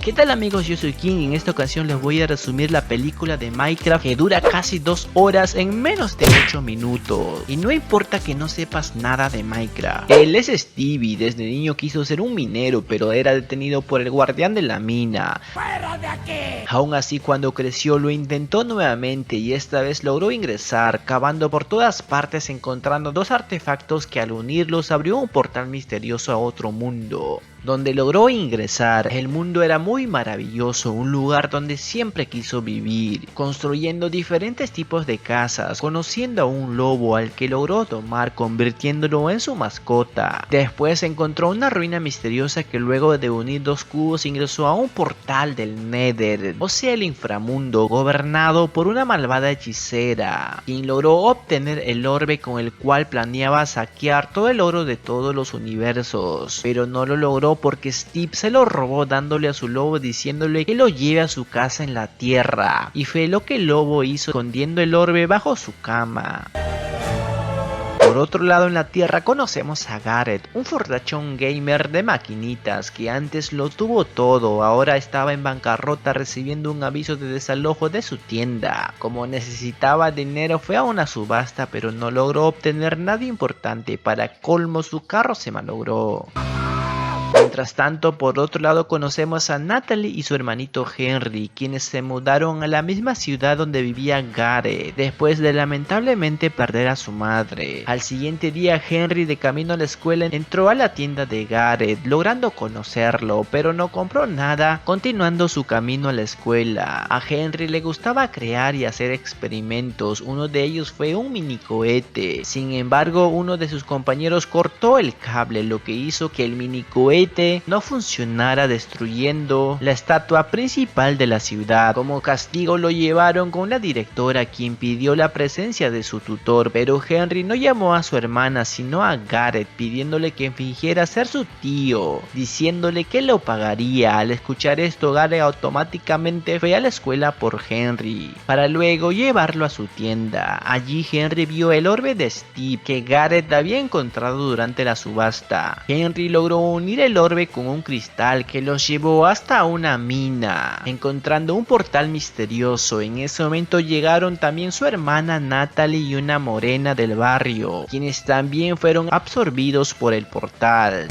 ¿Qué tal amigos? Yo soy King y en esta ocasión les voy a resumir la película de Minecraft que dura casi 2 horas en menos de 8 minutos. Y no importa que no sepas nada de Minecraft. Él es Stevie, desde niño quiso ser un minero pero era detenido por el guardián de la mina. ¡Fuera de aquí! Aún así cuando creció lo intentó nuevamente y esta vez logró ingresar, cavando por todas partes encontrando 2 artefactos que al unirlos abrió un portal misterioso a otro mundo. Donde logró ingresar, el mundo era muy maravilloso, un lugar donde siempre quiso vivir, construyendo diferentes tipos de casas, conociendo a un lobo al que logró domar convirtiéndolo en su mascota. Después encontró una ruina misteriosa que luego de unir 2 cubos ingresó a un portal del Nether, o sea el inframundo, gobernado por una malvada hechicera, quien logró obtener el orbe con el cual planeaba saquear todo el oro de todos los universos, pero no lo logró porque Steve se lo robó dándole a su lobo diciéndole que lo lleve a su casa en la tierra, y fue lo que el lobo hizo escondiendo el orbe bajo su cama. Por otro lado en la tierra conocemos a Gareth, un fortachón gamer de maquinitas que antes lo tuvo todo, ahora estaba en bancarrota recibiendo un aviso de desalojo de su tienda. Como necesitaba dinero fue a una subasta pero no logró obtener nada importante, para colmo su carro se malogró. Mientras tanto, por otro lado conocemos a Natalie y su hermanito Henry, quienes se mudaron a la misma ciudad donde vivía Gareth, después de lamentablemente perder a su madre. Al siguiente día Henry, de camino a la escuela, entró a la tienda de Gareth, logrando conocerlo, pero no compró nada, continuando su camino a la escuela. A Henry le gustaba crear y hacer experimentos, uno de ellos fue un mini cohete. Sin embargo, uno de sus compañeros cortó el cable, lo que hizo que el mini cohete no funcionara, destruyendo la estatua principal de la ciudad. Como castigo lo llevaron con la directora, quien pidió la presencia de su tutor, pero Henry no llamó a su hermana sino a Gareth, pidiéndole que fingiera ser su tío, diciéndole que lo pagaría. Al escuchar esto, Gareth automáticamente fue a la escuela por Henry, para luego llevarlo a su tienda. Allí Henry vio el orbe de Steve que Gareth había encontrado durante la subasta. Henry logró unir el orbe con un cristal que los llevó hasta una mina, encontrando un portal misterioso. En ese momento llegaron también su hermana Natalie y una morena del barrio, quienes también fueron absorbidos por el portal.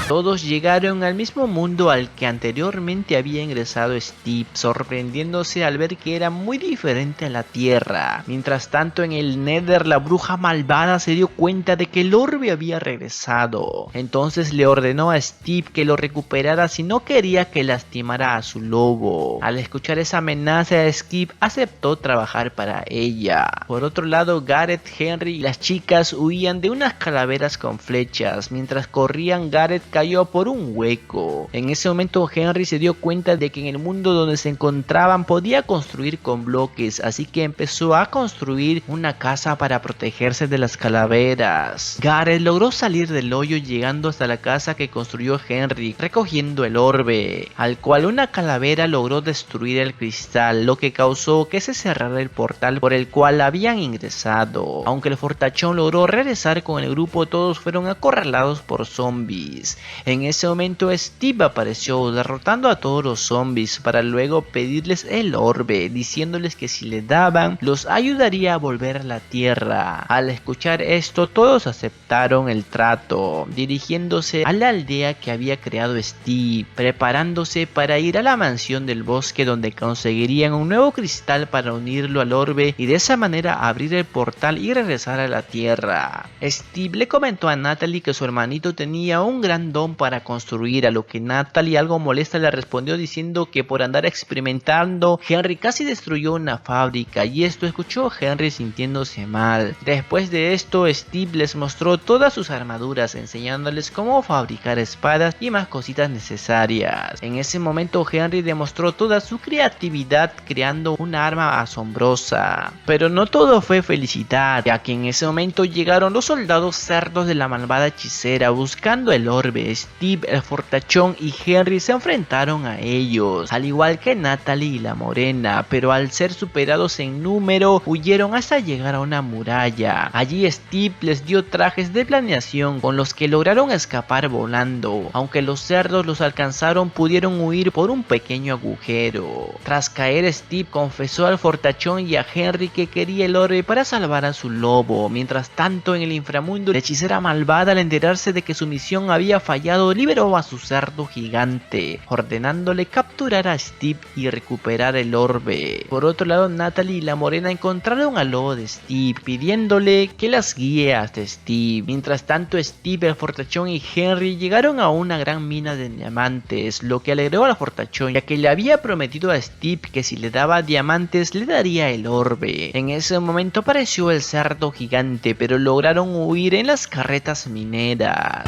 Todos llegaron al mismo mundo al que anteriormente había ingresado Steve, sorprendiéndose al ver que era muy diferente a la Tierra. Mientras tanto en el Nether la bruja malvada se dio cuenta de que el orbe había regresado. Entonces le ordenó a Steve que lo recuperara si no quería que lastimara a su lobo. Al escuchar esa amenaza, Steve aceptó trabajar para ella. Por otro lado, Gareth, Henry y las chicas huían de unas calaveras con flechas. Mientras corrían, Gareth cayó por un hueco. En ese momento Henry se dio cuenta de que en el mundo donde se encontraban podía construir con bloques, así que empezó a construir una casa para protegerse de las calaveras. Gareth logró salir del hoyo llegando hasta la casa que construyó Henry, recogiendo el orbe, al cual una calavera logró destruir el cristal, lo que causó que se cerrara el portal por el cual habían ingresado. Aunque el fortachón logró regresar con el grupo, todos fueron acorralados por zombies. En ese momento Steve apareció derrotando a todos los zombies para luego pedirles el orbe, diciéndoles que si le daban los ayudaría a volver a la tierra. Al escuchar esto todos aceptaron el trato, dirigiéndose a la aldea que había creado Steve, preparándose para ir a la mansión del bosque donde conseguirían un nuevo cristal para unirlo al orbe y de esa manera abrir el portal y regresar a la tierra. Steve le comentó a Natalie que su hermanito tenía un gran don para construir, a lo que Natalie, algo molesta, le respondió diciendo que por andar experimentando Henry casi destruyó una fábrica, y esto escuchó Henry sintiéndose mal. Después de esto Steve les mostró todas sus armaduras, enseñándoles cómo fabricar espadas y más cositas necesarias. En ese momento Henry demostró toda su creatividad creando una arma asombrosa, pero no todo fue felicidad, ya que en ese momento llegaron los soldados cerdos de la malvada hechicera buscando el orbe, orbe. Steve, el fortachón y Henry se enfrentaron a ellos, al igual que Natalie y la morena, pero al ser superados en número, huyeron hasta llegar a una muralla. Allí Steve les dio trajes de planeación con los que lograron escapar volando. Aunque los cerdos los alcanzaron, pudieron huir por un pequeño agujero. Tras caer, Steve confesó al fortachón y a Henry que quería el orbe para salvar a su lobo. Mientras tanto, en el inframundo, la hechicera malvada, al enterarse de que su misión había fallado, liberó a su cerdo gigante, ordenándole capturar a Steve y recuperar el orbe. Por otro lado, Natalie y la morena encontraron al lobo de Steve, pidiéndole que las guíe hasta Steve. Mientras tanto, Steve, el fortachón y Henry llegaron a una gran mina de diamantes, lo que alegró al fortachón, ya que le había prometido a Steve que si le daba diamantes le daría el orbe. En ese momento apareció el cerdo gigante, pero lograron huir en las carretas mineras.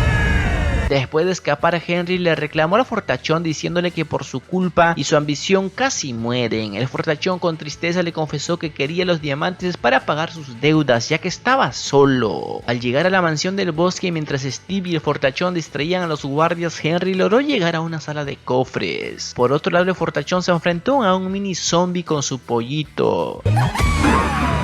Después de escapar, Henry le reclamó al fortachón diciéndole que por su culpa y su ambición casi mueren. El fortachón con tristeza le confesó que quería los diamantes para pagar sus deudas, ya que estaba solo. Al llegar a la mansión del bosque, mientras Steve y el fortachón distraían a los guardias, Henry logró llegar a una sala de cofres. Por otro lado, el fortachón se enfrentó a un mini zombie con su pollito.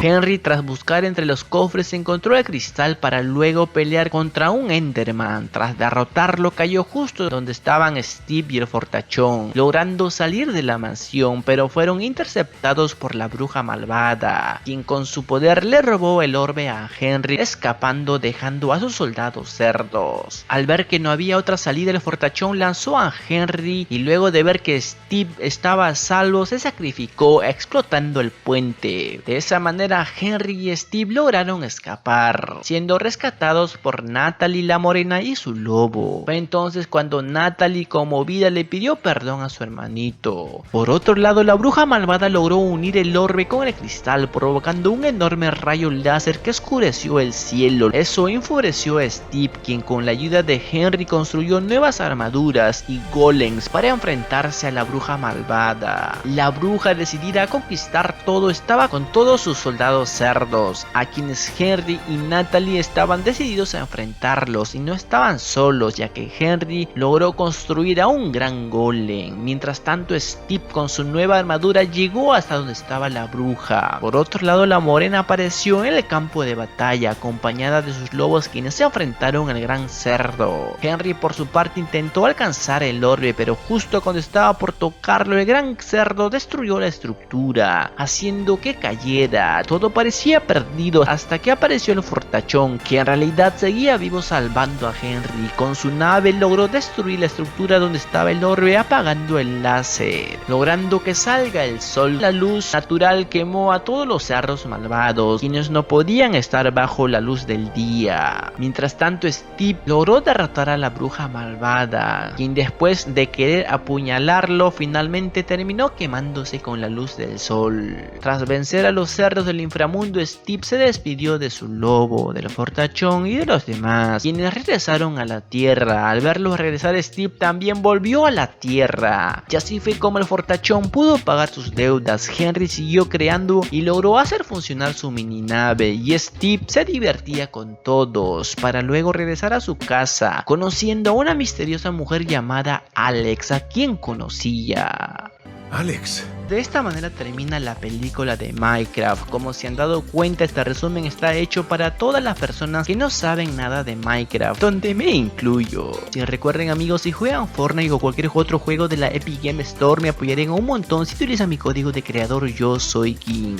Henry, tras buscar entre los cofres, encontró el cristal para luego pelear contra un Enderman. Tras derrotarlo, cayó justo donde estaban Steve y el fortachón, logrando salir de la mansión, pero fueron interceptados por la bruja malvada, quien con su poder le robó el orbe a Henry, escapando dejando a sus soldados cerdos. Al ver que no había otra salida, el fortachón lanzó a Henry y luego de ver que Steve estaba a salvo, se sacrificó explotando el puente. De esa manera, Henry y Steve lograron escapar, siendo rescatados por Natalie, la morena y su lobo. Fue entonces cuando Natalie, conmovida, le pidió perdón a su hermanito. Por otro lado, la bruja malvada logró unir el orbe con el cristal, provocando un enorme rayo láser que oscureció el cielo. Eso enfureció a Steve, quien con la ayuda de Henry construyó nuevas armaduras y golems para enfrentarse a la bruja malvada. La bruja, decidida a conquistar todo, estaba con todos sus soldados cerdos, a quienes Henry y Natalie estaban decididos a enfrentarlos, y no estaban solos, ya que Henry logró construir a un gran golem. Mientras tanto, Steve con su nueva armadura llegó hasta donde estaba la bruja. Por otro lado, la morena apareció en el campo de batalla, acompañada de sus lobos, quienes se enfrentaron al gran cerdo. Henry por su parte intentó alcanzar el orbe, pero justo cuando estaba por tocarlo, el gran cerdo destruyó la estructura, haciendo que cayera. Todo parecía perdido hasta que apareció el fortachón, que en realidad seguía vivo, salvando a Henry. Con su nave logró destruir la estructura donde estaba el orbe, apagando el láser, logrando que salga el sol. La luz natural quemó a todos los cerdos malvados, quienes no podían estar bajo la luz del día. Mientras tanto, Steve logró derrotar a la bruja malvada, quien después de querer apuñalarlo, finalmente terminó quemándose con la luz del sol. Tras vencer a los cerdos del inframundo, Steve se despidió de su lobo, del fortachón y de los demás, quienes regresaron a la tierra. Al verlos regresar, Steve también volvió a la tierra, y así fue como el fortachón pudo pagar sus deudas. Henry siguió creando y logró hacer funcionar su mini nave, y Steve se divertía con todos, para luego regresar a su casa, conociendo a una misteriosa mujer llamada Alex, a quien conocía. Alex. De esta manera termina la película de Minecraft. Como se han dado cuenta, este resumen está hecho para todas las personas que no saben nada de Minecraft, donde me incluyo. Si recuerden, amigos, si juegan Fortnite o cualquier otro juego de la Epic Game Store, me apoyarían un montón si utilizan mi código de creador Yo Soy King.